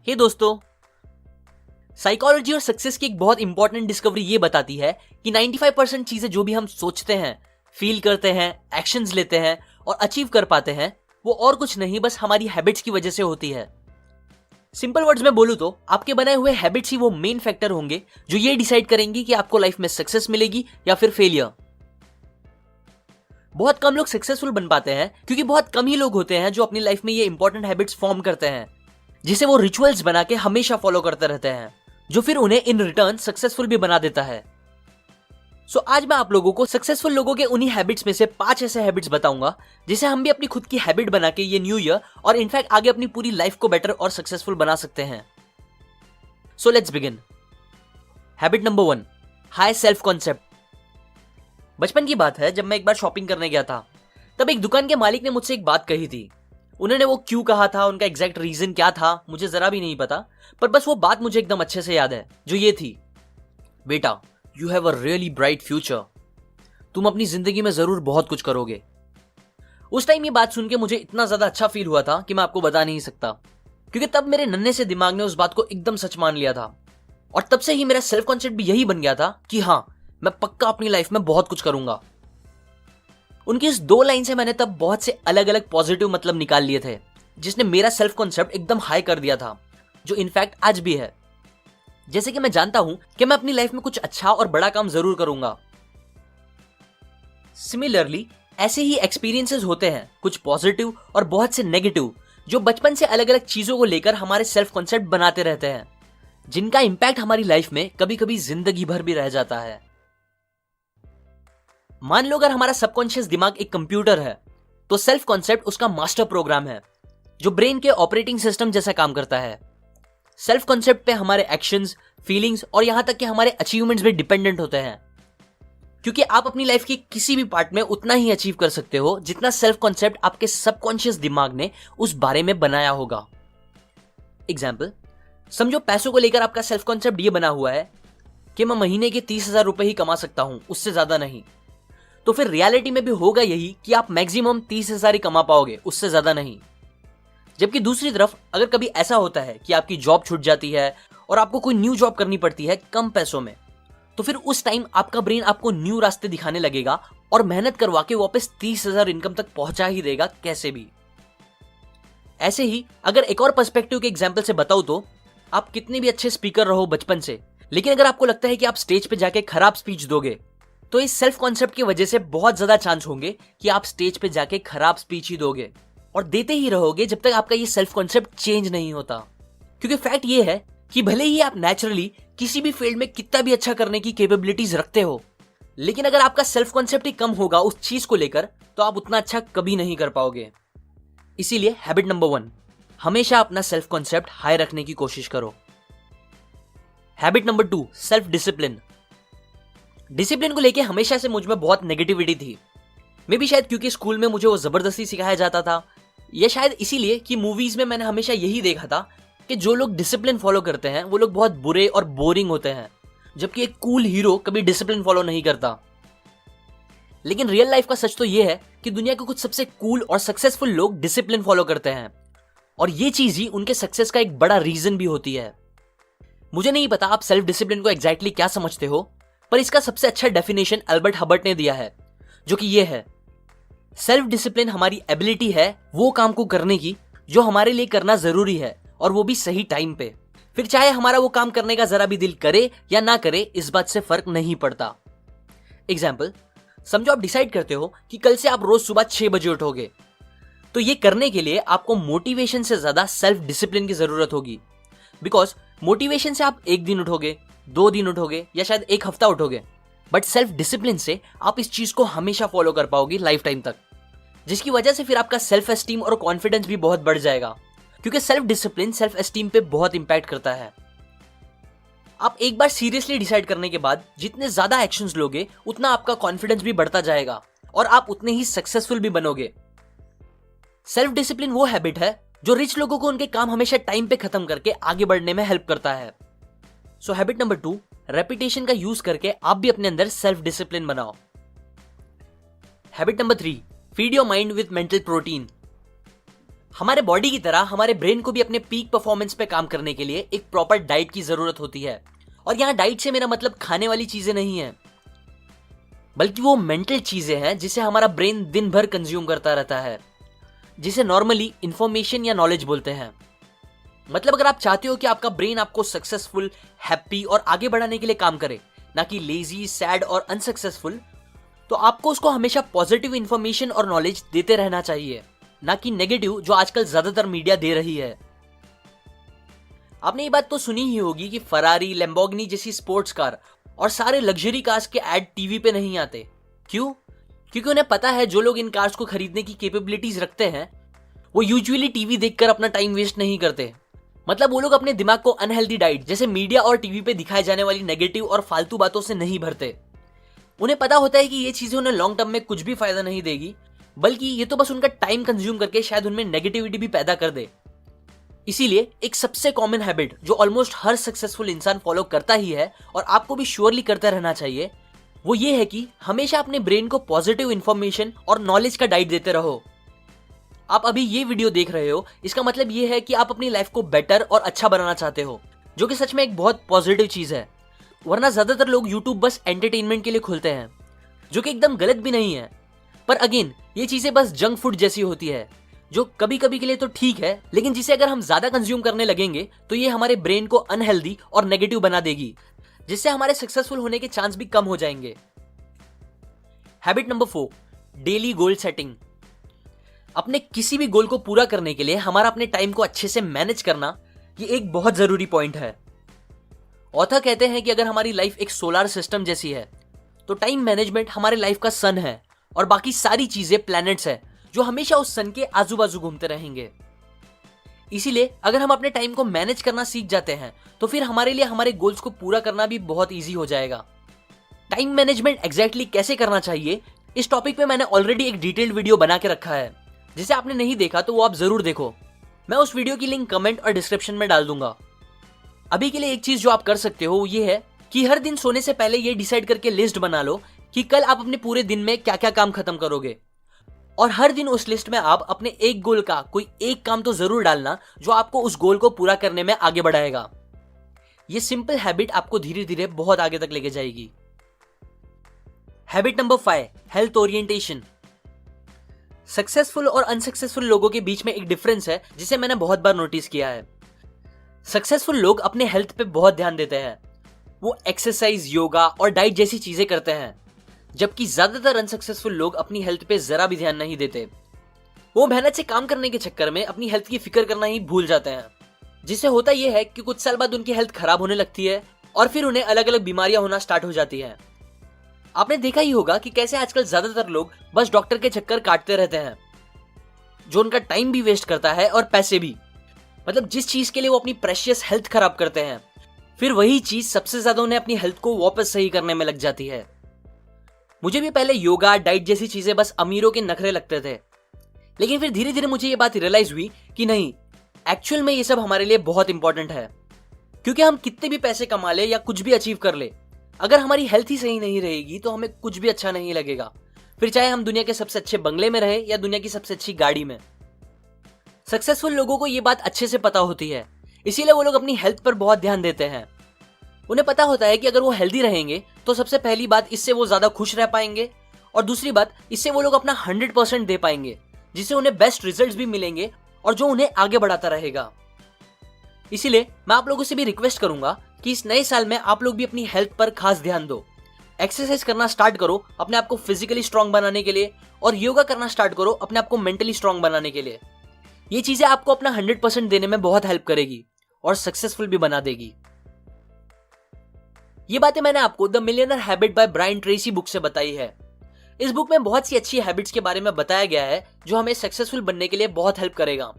हे दोस्तों, साइकोलॉजी और सक्सेस की एक बहुत इंपॉर्टेंट डिस्कवरी ये बताती है कि 95% चीजें जो भी हम सोचते हैं, फील करते हैं, एक्शंस लेते हैं और अचीव कर पाते हैं, वो और कुछ नहीं बस हमारी हैबिट्स की वजह से होती है। सिंपल वर्ड्स में बोलूं तो आपके बनाए हुए हैबिट्स ही वो मेन फैक्टर होंगे जो ये डिसाइड करेंगे कि आपको लाइफ में सक्सेस मिलेगी या फिर फेलियर। बहुत कम लोग सक्सेसफुल बन पाते हैं क्योंकि बहुत कम ही लोग होते हैं जो अपनी लाइफ में ये इंपॉर्टेंट हैबिट्स फॉर्म करते हैं, जिसे वो रिचुअल्स बना के हमेशा फॉलो करते रहते हैं, जो फिर उन्हें इन रिटर्न सक्सेसफुल भी बना देता है। सो आज मैं आप लोगों को सक्सेसफुल लोगों के उन्हीं हैबिट्स में से 5 ऐसे हैबिट्स बताऊंगा जिसे हम भी अपनी खुद की हैबिट बना के ये न्यू ईयर और इनफैक्ट आगे अपनी पूरी लाइफ को बेटर और सक्सेसफुल बना सकते हैं। So let's begin. Habit number 1, high self concept. बचपन की बात है, जब मैं एक बार शॉपिंग करने गया था, तब एक दुकान के मालिक ने मुझसे एक बात कही थी। उन्होंने वो क्यों कहा था, उनका एग्जैक्ट रीजन क्या था, मुझे जरा भी नहीं पता, पर बस वो बात मुझे एकदम अच्छे से याद है, जो ये थी, बेटा, you have a really bright future. तुम अपनी जिंदगी में जरूर बहुत कुछ करोगे। उस टाइम ये बात सुन के मुझे इतना ज्यादा अच्छा फील हुआ था कि मैं आपको बता नहीं सकता, क्योंकि तब मेरे नन्हे से दिमाग ने उस बात को एकदम सच मान लिया था। और तब से ही मेरा सेल्फ कॉन्सेप्ट भी यही बन गया था कि हाँ, मैं पक्का अपनी लाइफ में बहुत कुछ करूंगा। उनकी इस 2 लाइन से मैंने तब बहुत से अलग अलग पॉजिटिव मतलब निकाल लिए थे, जिसने मेरा सेल्फ कॉन्सेप्ट एकदम हाई कर दिया था, जो इनफैक्ट आज भी है। जैसे कि मैं जानता हूं कि मैं अपनी लाइफ में कुछ अच्छा और बड़ा काम जरूर करूंगा। सिमिलरली ऐसे ही एक्सपीरियंसेस होते हैं, कुछ पॉजिटिव और बहुत से नेगेटिव, जो बचपन से अलग अलग चीजों को लेकर हमारे सेल्फ कॉन्सेप्ट बनाते रहते हैं, जिनका इंपैक्ट हमारी लाइफ में कभी कभी जिंदगी भर भी रह जाता है। मान लो अगर हमारा सबकॉन्शियस दिमाग एक कंप्यूटर है, तो सेल्फ कॉन्सेप्ट उसका मास्टर प्रोग्राम है, जो ब्रेन के ऑपरेटिंग सिस्टम जैसा काम करता है। सेल्फ कॉन्सेप्ट पे हमारे एक्शंस, फीलिंग्स और यहां तक कि हमारे अचीवमेंट्स भी डिपेंडेंट होते हैं, क्योंकि आप अपनी लाइफ के किसी भी पार्ट में उतना ही अचीव कर सकते हो जितना सेल्फ कॉन्सेप्ट आपके सबकॉन्शियस दिमाग ने उस बारे में बनाया होगा। एग्जाम्पल, समझो पैसों को लेकर आपका सेल्फ कॉन्सेप्ट ये बना हुआ है कि मैं महीने के 30,000 रुपए ही कमा सकता हूं, उससे ज्यादा नहीं। तो फिर रियलिटी में भी होगा यही कि आप मैक्सिमम 30,000 ही कमा पाओगे, उससे ज्यादा नहीं। जबकि दूसरी तरफ अगर कभी ऐसा होता है कि आपकी जॉब छूट जाती है और आपको कोई न्यू जॉब करनी पड़ती है कम पैसों में, तो फिर उस टाइम आपका ब्रेन आपको न्यू रास्ते दिखाने लगेगा और मेहनत करवा के वापस 30,000 इनकम तक पहुंचा ही देगा कैसे भी। ऐसे ही अगर एक और पर्सपेक्टिव के एग्जाम्पल से बताऊं तो, आप कितने भी अच्छे स्पीकर रहो बचपन से, लेकिन अगर आपको लगता है कि आप स्टेज पे जाके खराब स्पीच दोगे, तो इस सेल्फ कॉन्सेप्ट की वजह से बहुत ज्यादा चांस होंगे कि आप स्टेज पे जाके खराब स्पीच ही दोगे और देते ही रहोगे जब तक आपका ये सेल्फ कॉन्सेप्ट चेंज नहीं होता। क्योंकि फैक्ट ये है कि भले ही आप नेचुरली किसी भी फील्ड में कितना भी अच्छा करने की कैपेबिलिटीज रखते हो, लेकिन अगर आपका सेल्फ कॉन्सेप्ट ही कम होगा उस चीज को लेकर, तो आप उतना अच्छा कभी नहीं कर पाओगे। इसीलिए हैबिट नंबर 1, हमेशा अपना सेल्फ कॉन्सेप्ट हाई रखने की कोशिश करो। Habit number 2, self discipline. Discipline को लेके हमेशा से मुझ में बहुत नेगेटिविटी थी। मे भी शायद क्योंकि स्कूल में मुझे वो जबरदस्ती सिखाया जाता था, या शायद इसीलिए कि मूवीज में मैंने हमेशा यही देखा था कि जो लोग डिसिप्लिन फॉलो करते हैं वो लोग बहुत बुरे और बोरिंग होते हैं, जबकि एक कूल हीरो कभी डिसिप्लिन फॉलो नहीं करता। लेकिन रियल लाइफ का सच तो ये है कि दुनिया के कुछ सबसे कूल और सक्सेसफुल लोग डिसिप्लिन फॉलो करते हैं, और ये चीज ही उनके सक्सेस का एक बड़ा रीजन भी होती है। मुझे नहीं पता आप सेल्फ डिसिप्लिन को एग्जैक्टली क्या समझते हो, पर इसका सबसे अच्छा डेफिनेशन अल्बर्ट हबर्ट ने दिया है, जो कि ये है, सेल्फ डिसिप्लिन हमारी एबिलिटी है वो काम को करने की जो हमारे लिए करना जरूरी है, और वो भी सही टाइम पे। फिर चाहे हमारा वो काम करने का जरा भी दिल करे या ना करे, इस बात से फर्क नहीं पड़ता। एग्जाम्पल, समझो आप डिसाइड करते हो कि कल से आप रोज सुबह 6 बजे उठोगे, तो ये करने के लिए आपको मोटिवेशन से ज्यादा सेल्फ डिसिप्लिन की जरूरत होगी। बिकॉज मोटिवेशन से आप 1 दिन उठोगे, 2 दिन उठोगे या शायद 1 हफ्ता उठोगे, बट सेल्फ डिसिप्लिन से आप इस चीज को हमेशा फॉलो कर पाओगे लाइफ टाइम तक, जिसकी वजह से फिर आपका सेल्फ एस्टीम और कॉन्फिडेंस भी बहुत बढ़ जाएगा, क्योंकि सेल्फ डिसिप्लिन सेल्फ एस्टीम पे बहुत इंपैक्ट करता है। आप एक बार सीरियसली डिसाइड करने के बाद जितने ज्यादा एक्शंस लोगे, उतना आपका कॉन्फिडेंस भी बढ़ता जाएगा और आप उतने ही सक्सेसफुल भी बनोगे। सेल्फ डिसिप्लिन वो हैबिट है जो रिच लोगों को उनके काम हमेशा टाइम पे खत्म करके आगे बढ़ने में हेल्प करता है। सो हैबिट नंबर 2, रेपिटेशन का यूज करके आप भी अपने अंदर सेल्फ डिसिप्लिन बनाओ। Habit number 3, feed your mind with mental protein. हमारे बॉडी की तरह हमारे ब्रेन को भी अपने पीक परफॉर्मेंस पे काम करने के लिए एक प्रॉपर डाइट की जरूरत होती है। और यहाँ डाइट से मेरा मतलब खाने वाली चीजें नहीं है, बल्कि वो मेंटल चीजें हैं जिसे हमारा ब्रेन दिन भर कंज्यूम करता रहता है, जिसे नॉर्मली इंफॉर्मेशन या नॉलेज बोलते हैं। मतलब अगर आप चाहते हो कि आपका ब्रेन आपको सक्सेसफुल, हैप्पी और आगे बढ़ाने के लिए काम करे, ना कि लेजी, सैड और अनसक्सेसफुल, तो आपको उसको हमेशा पॉजिटिव इंफॉर्मेशन और नॉलेज देते रहना चाहिए, ना कि नेगेटिव जो आजकल ज्यादातर मीडिया दे रही है। आपने ये बात तो सुनी ही होगी कि फरारी, लैम्बोर्गिनी जैसी स्पोर्ट्स कार और सारे लग्जरी कार्स के ऐड टीवी पे नहीं आते। क्यों? क्योंकि उन्हें पता है जो लोग इन कार्स को खरीदने की कैपेबिलिटीज रखते हैं वो यूजुअली टीवी देखकर अपना टाइम वेस्ट नहीं करते। मतलब वो लोग अपने दिमाग को अनहेल्दी डाइट जैसे मीडिया और टीवी पे दिखाए जाने वाली नेगेटिव और फालतू बातों से नहीं भरते। उन्हें पता होता है कि ये चीजें उन्हें लॉन्ग टर्म में कुछ भी फायदा नहीं देगी, बल्कि ये तो बस उनका टाइम कंज्यूम करके शायद उनमें नेगेटिविटी भी पैदा कर दे। इसीलिए एक सबसे कॉमन हैबिट जो ऑलमोस्ट हर सक्सेसफुल इंसान फॉलो करता ही है और आपको भी श्योरली करते रहना चाहिए, वो ये है कि हमेशा अपने ब्रेन को पॉजिटिव इंफॉर्मेशन और नॉलेज का डाइट देते रहो। आप अभी ये वीडियो देख रहे हो, इसका मतलब ये है कि आप अपनी लाइफ को बेटर और अच्छा बनाना चाहते हो, जो कि सच में एक बहुत पॉजिटिव चीज है। वरना ज्यादातर लोग यूट्यूब बस एंटरटेनमेंट के लिए खोलते हैं, जो कि एकदम गलत भी नहीं है। पर अगेन ये चीजें बस जंक फूड जैसी होती है, जो कभी कभी के लिए तो ठीक है, लेकिन जिसे अगर हम ज्यादा कंज्यूम करने लगेंगे तो ये हमारे ब्रेन को अनहेल्दी और नेगेटिव बना देगी, जिससे हमारे सक्सेसफुल होने के चांस भी कम हो जाएंगे। Habit number 4, daily goal setting. अपने किसी भी गोल को पूरा करने के लिए हमारा अपने टाइम को अच्छे से मैनेज करना, ये एक बहुत जरूरी पॉइंट है। ऑथर कहते हैं कि अगर हमारी लाइफ एक सोलर सिस्टम जैसी है, तो टाइम मैनेजमेंट हमारे लाइफ का सन है और बाकी सारी चीजें प्लैनेट्स है जो हमेशा उस सन के आजू बाजू घूमते रहेंगे। इसीलिए अगर हम अपने टाइम को मैनेज करना सीख जाते हैं तो फिर हमारे लिए हमारे गोल्स को पूरा करना भी बहुत ईजी हो जाएगा। टाइम मैनेजमेंट एग्जैक्टली कैसे करना चाहिए, इस टॉपिक पे मैंने ऑलरेडी एक डिटेल्ड वीडियो बना के रखा है, जिसे आपने नहीं देखा तो वो आप जरूर देखो। मैं उस वीडियो की लिंक कमेंट और डिस्क्रिप्शन में डाल दूंगा। अभी के लिए एक चीज जो आप कर सकते हो वो ये है कि हर दिन सोने से पहले ये डिसाइड करके लिस्ट बना लो कि कल आप अपने पूरे दिन में क्या क्या काम खत्म करोगे, और हर दिन उस लिस्ट में आप अपने एक गोल का कोई एक काम तो जरूर डालना जो आपको उस गोल को पूरा करने में आगे बढ़ाएगा। ये सिंपल हैबिट आपको धीरे धीरे बहुत आगे तक लेके जाएगी। Habit number 5, health orientation. Successful और अनसक्सेसफुल लोगों के बीच में एक डिफरेंस है जिसे मैंने बहुत बार नोटिस किया है। सक्सेसफुल लोग अपने हेल्थ पे बहुत ध्यान देते हैं, वो एक्सरसाइज, योगा और डाइट जैसी चीजें करते हैं, जबकि ज्यादातर अनसक्सेसफुल लोग अपनी हेल्थ पे जरा भी ध्यान नहीं देते। वो मेहनत से काम करने के चक्कर में अपनी हेल्थ की फिक्र करना ही भूल जाते हैं, जिससे होता यह है कि कुछ साल बाद उनकी हेल्थ खराब होने लगती है और फिर उन्हें अलग अलग बीमारियां होना स्टार्ट हो जाती हैं। आपने देखा ही होगा कि कैसे आजकल ज्यादातर लोग बस डॉक्टर के चक्कर काटते रहते हैं, जो उनका टाइम भी वेस्ट करता है और पैसे भी। मतलब जिस चीज के लिए वो अपनी प्रेशियस हेल्थ खराब करते हैं, फिर वही चीज सबसे ज्यादा उन्हें अपनी हेल्थ को वापस सही करने में लग जाती है। मुझे भी पहले योगा, डाइट जैसी चीजें बस अमीरों के नखरे लगते थे, लेकिन फिर धीरे धीरे मुझे ये बात रियलाइज हुई कि नहीं, एक्चुअल में ये सब हमारे लिए बहुत इंपॉर्टेंट है। क्योंकि हम कितने भी पैसे कमा ले या कुछ भी अचीव कर ले, अगर हमारी हेल्थ ही सही नहीं रहेगी तो हमें कुछ भी अच्छा नहीं लगेगा, फिर चाहे हम दुनिया के सबसे अच्छे बंगले में रहे या दुनिया की सबसे अच्छी गाड़ी में। सक्सेसफुल लोगों को ये बात अच्छे से पता होती है, इसीलिए वो लोग अपनी हेल्थ पर बहुत ध्यान देते हैं। उन्हें पता होता है कि अगर वो हेल्दी रहेंगे तो सबसे पहली बात, इससे वो ज्यादा खुश रह पाएंगे, और दूसरी बात, इससे वो लोग अपना 100% दे पाएंगे, जिससे उन्हें बेस्ट रिजल्ट्स भी मिलेंगे और जो उन्हें आगे बढ़ाता रहेगा। इसीलिए मैं आप लोगों से भी रिक्वेस्ट करूंगा कि इस नए साल में आप लोग भी अपनी हेल्थ पर खास ध्यान दो। एक्सरसाइज करना स्टार्ट करो अपने आप को फिजिकली स्ट्रांग बनाने के लिए, और योगा करना स्टार्ट करो अपने आप को मेंटली स्ट्रांग बनाने के लिए। ये चीजें आपको अपना 100% देने में बहुत हेल्प करेगी और सक्सेसफुल भी बना देगी। ये बातें मैंने आपको the millionaire habit by Brian Tracy book से बताई है। इस बुक में बहुत सी अच्छी हैबिट्स के बारे में बताया गया है जो हमें सक्सेसफुल बनने के लिए बहुत हेल्प करेगा।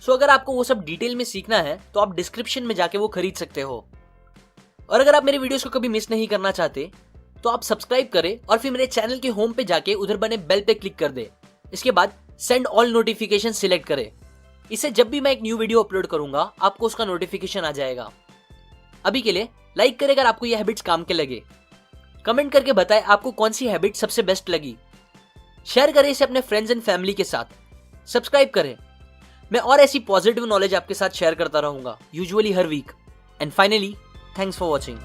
सो अगर आपको वो सब डिटेल में सीखना है तो आप डिस्क्रिप्शन में जाके वो खरीद सकते हो। और अगर आप मेरे वीडियोस को कभी मिस नहीं करना चाहते तो आप सब्सक्राइब करें और फिर मेरे चैनल के होम पे जाके उधर बने बेल पे क्लिक कर दे। इसके बाद सेंड ऑल नोटिफिकेशन सिलेक्ट करें। इससे जब भी मैं एक न्यू वीडियो अपलोड करूंगा आपको उसका नोटिफिकेशन आ जाएगा। अभी के लिए लाइक करें अगर आपको ये हैबिट्स काम के लगे, कमेंट करके बताएं आपको कौन सी हैबिट सबसे बेस्ट लगी, शेयर करें इसे अपने फ्रेंड्स एंड फैमिली के साथ, सब्सक्राइब करें मैं और ऐसी पॉजिटिव नॉलेज आपके साथ शेयर करता रहूंगा, यूजुअली हर week. And finally, thanks for watching.